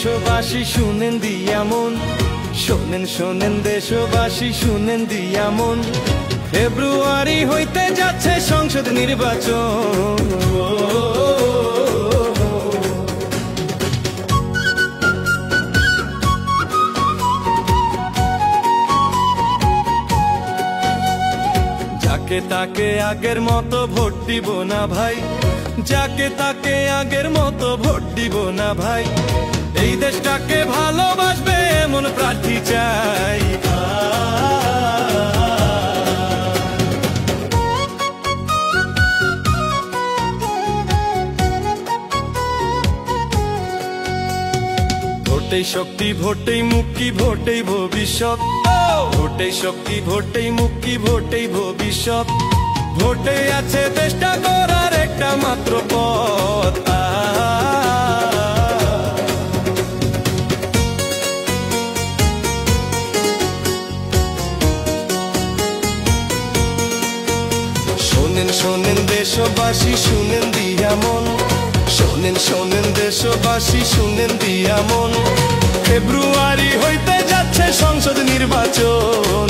দেশবাসী শুনেন দিয়া মন, শোনেন শোনেন দেশবাসী শুনেন দিয়া মন, ফেব্রুয়ারি হইতে যাচ্ছে সংসদ নির্বাচন। যাকে তাকে আগের মতো ভোট দিব না ভাই, যাকে তাকে আগের মতো ভোট দিব না ভাই, এই দেশটাকে ভালোবাসবে এমন প্রার্থী চাই। ভোটেই শক্তি ভোটেই মুক্তি ভোটেই ভবিষ্যৎ, ভোটেই শক্তি ভোটেই মুক্তি ভোটেই ভবিষ্যৎ, ভোটে আছে দেশটা গড়ার একটা মাত্র পথ। শোনেন শোনেন দেশবাসী শুনেন দিয়া মন, শোনেন শোনেন দেশবাসী শুনেন দিয়া মন, ফেব্রুয়ারি হইতে যাচ্ছে সংসদ নির্বাচন।